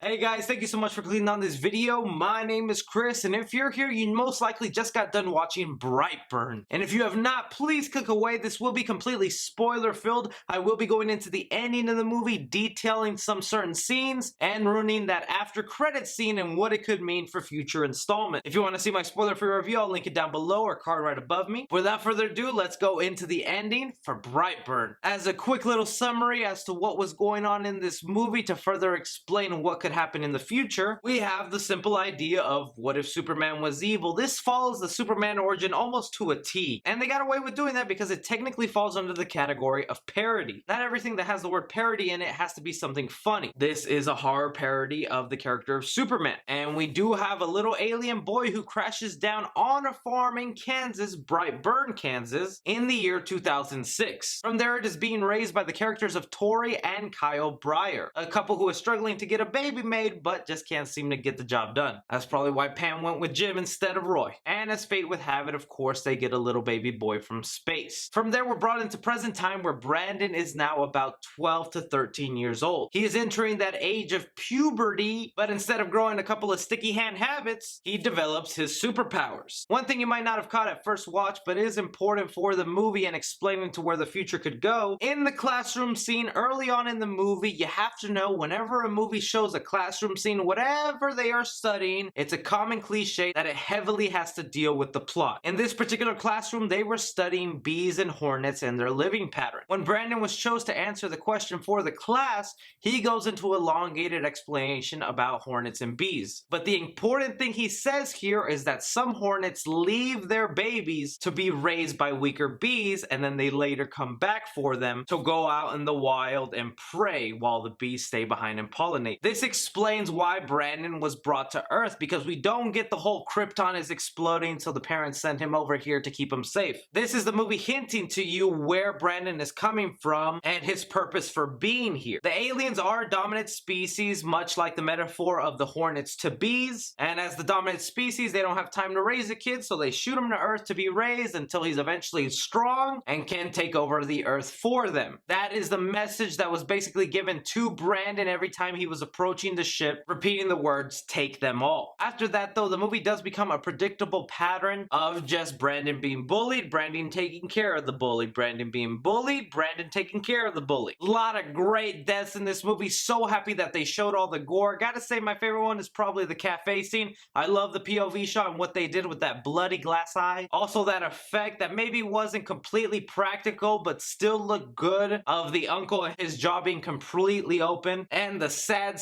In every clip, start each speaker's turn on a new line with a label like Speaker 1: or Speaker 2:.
Speaker 1: Hey guys, thank you so much for clicking on this video. My name is Chris, and if you're here, you most likely just got done watching Brightburn. And if you have not, please click away. This will be completely spoiler-filled. I will be going into the ending of the movie, detailing some certain scenes, and ruining that after-credit scene and what it could mean for future installments. If you want to see my spoiler-free review, I'll link it down below or card right above me. Without further ado, let's go into the ending for Brightburn. As a quick little summary as to what was going on in this movie to further explain what could happen in the future, we have the simple idea of what if Superman was evil. This follows the Superman origin almost to a T, and they got away with doing that because it technically falls under the category of parody. Not everything that has the word parody in it has to be something funny. This is a horror parody of the character of Superman, and we do have a little alien boy who crashes down on a farm in Kansas, Brightburn, Kansas, in the year 2006. From there, it is being raised by the characters of Tori and Kyle Breyer, a couple who is struggling to get a baby made but just can't seem to get the job done. That's probably why Pam went with Jim instead of Roy. And as fate would have it, of course, they get a little baby boy from space. From there, we're brought into present time where Brandon is now about 12 to 13 years old. He is entering that age of puberty, but instead of growing a couple of sticky hand habits, he develops his superpowers. One thing you might not have caught at first watch, but is important for the movie and explaining to where the future could go, in the classroom scene early on in the movie, you have to know whenever a movie shows a classroom scene, whatever they are studying, it's a common cliche that it heavily has to deal with the plot. In this particular classroom, they were studying bees and hornets and their living pattern. When Brandon was chosen to answer the question for the class, he goes into elongated explanation about hornets and bees. But the important thing he says here is that some hornets leave their babies to be raised by weaker bees, and then they later come back for them to go out in the wild and prey while the bees stay behind and pollinate. This explains why Brandon was brought to Earth, because we don't get the whole Krypton is exploding, so the parents sent him over here to keep him safe. This is the movie hinting to you where Brandon is coming from and his purpose for being here. The aliens are a dominant species, much like the metaphor of the hornets to bees, and as the dominant species, they don't have time to raise a kid, so they shoot him to Earth to be raised until he's eventually strong and can take over the Earth for them. That is the message that was basically given to Brandon every time he was approaching the ship, repeating the words, "Take them all." After that, though, the movie does become a predictable pattern of just Brandon being bullied, Brandon taking care of the bully, Brandon being bullied, Brandon taking care of the bully. A lot of great deaths in this movie. So happy that they showed all the gore. Gotta say, my favorite one is probably the cafe scene. I love the POV shot and what they did with that bloody glass eye. Also, that effect that maybe wasn't completely practical, but still looked good, of the uncle and his jaw being completely open, and the sad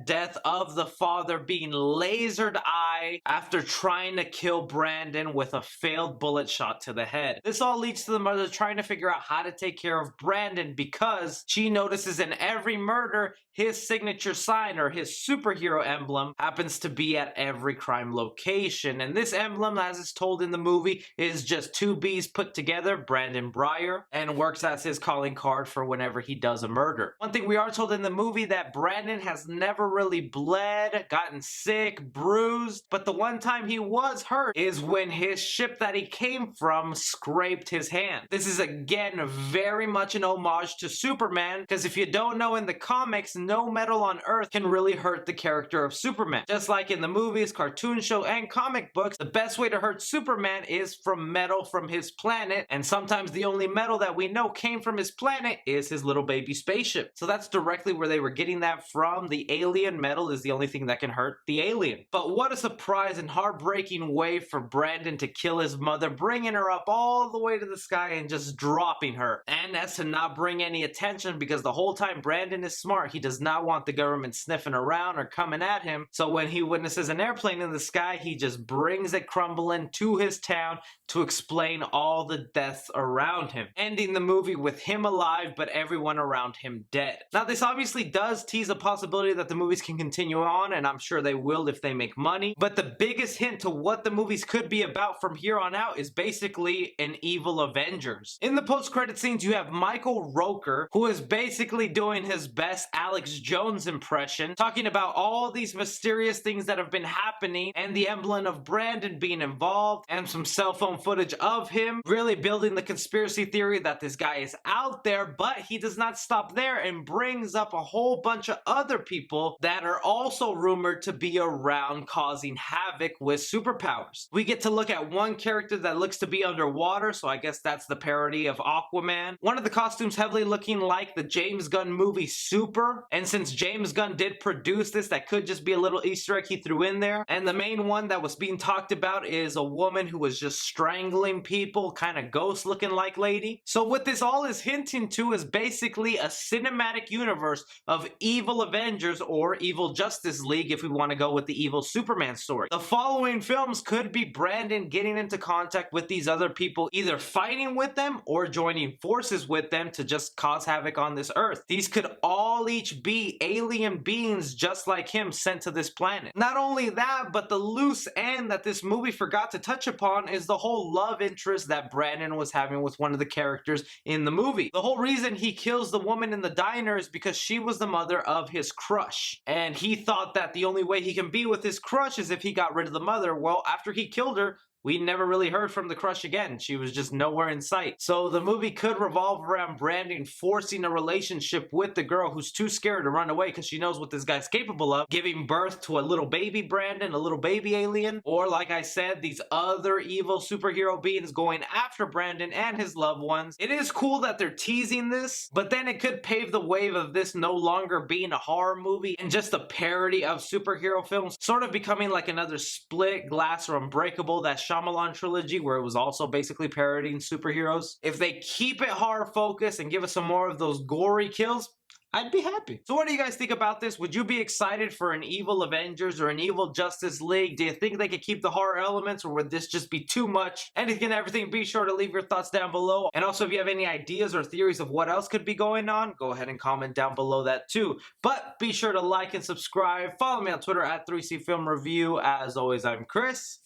Speaker 1: death of the father being lasered eye after trying to kill Brandon with a failed bullet shot to the head. This all leads to the mother trying to figure out how to take care of Brandon because she notices in every murder his signature sign or his superhero emblem happens to be at every crime location. And this emblem, as is told in the movie, is just two bees put together, Brandon Breyer, and works as his calling card for whenever he does a murder. One thing we are told in the movie that Brandon has never really bled, gotten sick, bruised, but the one time he was hurt is when his ship that he came from scraped his hand. This is again very much an homage to Superman, because if you don't know, in the comics, no metal on Earth can really hurt the character of Superman. Just like in the movies, cartoon show, and comic books, the best way to hurt Superman is from metal from his planet, and sometimes the only metal that we know came from his planet is his little baby spaceship. So that's directly where they were getting that from. The alien metal is the only thing that can hurt the alien. But what a surprise and heartbreaking way for Brandon to kill his mother, bringing her up all the way to the sky and just dropping her. And that's to not bring any attention, because the whole time Brandon is smart. He does not want the government sniffing around or coming at him. So when he witnesses an airplane in the sky, he just brings it crumbling to his town to explain all the deaths around him, ending the movie with him alive but everyone around him dead. Now, this obviously does tease a possibility that the movies can continue on, and I'm sure they will if they make money, but the biggest hint to what the movies could be about from here on out is basically an evil Avengers. In the post-credit scenes, you have Michael Rooker, who is basically doing his best Alec Alex Jones impression, talking about all these mysterious things that have been happening and the emblem of Brandon being involved and some cell phone footage of him, really building the conspiracy theory that this guy is out there. But he does not stop there and brings up a whole bunch of other people that are also rumored to be around causing havoc with superpowers. We get to look at one character that looks to be underwater, so I guess that's the parody of Aquaman. One of the costumes heavily looking like the James Gunn movie Super, and since James Gunn did produce this, that could just be a little Easter egg he threw in there. And the main one that was being talked about is a woman who was just strangling people, kind of ghost looking like lady. So what this all is hinting to is basically a cinematic universe of evil Avengers or evil Justice League if we want to go with the evil Superman story. The following films could be Brandon getting into contact with these other people, either fighting with them or joining forces with them to just cause havoc on this earth. These could all each be alien beings just like him sent to this planet. Not only that, but the loose end that this movie forgot to touch upon is the whole love interest that Brandon was having with one of the characters in the movie. The whole reason he kills the woman in the diner is because she was the mother of his crush, and he thought that the only way he can be with his crush is if he got rid of the mother. Well, after he killed her, we never really heard from the crush again. She was just nowhere in sight. So the movie could revolve around Brandon forcing a relationship with the girl who's too scared to run away because she knows what this guy's capable of, giving birth to a little baby Brandon, a little baby alien, or like I said, these other evil superhero beings going after Brandon and his loved ones. It is cool that they're teasing this, but then it could pave the wave of this no longer being a horror movie and just a parody of superhero films, sort of becoming like another Split, Glass, or Unbreakable, that Shyamalan trilogy where it was also basically parodying superheroes. If they keep it horror focused and give us some more of those gory kills, I'd be happy. So what do you guys think about this? Would you be excited for an evil Avengers or an evil Justice League? Do you think they could keep the horror elements, or would this just be too much? Anything and everything, be sure to leave your thoughts down below. And also, if you have any ideas or theories of what else could be going on, go ahead and comment down below that too. But be sure to like and subscribe. Follow me on Twitter at 3C Film Review. As always, I'm Chris.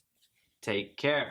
Speaker 1: Take care.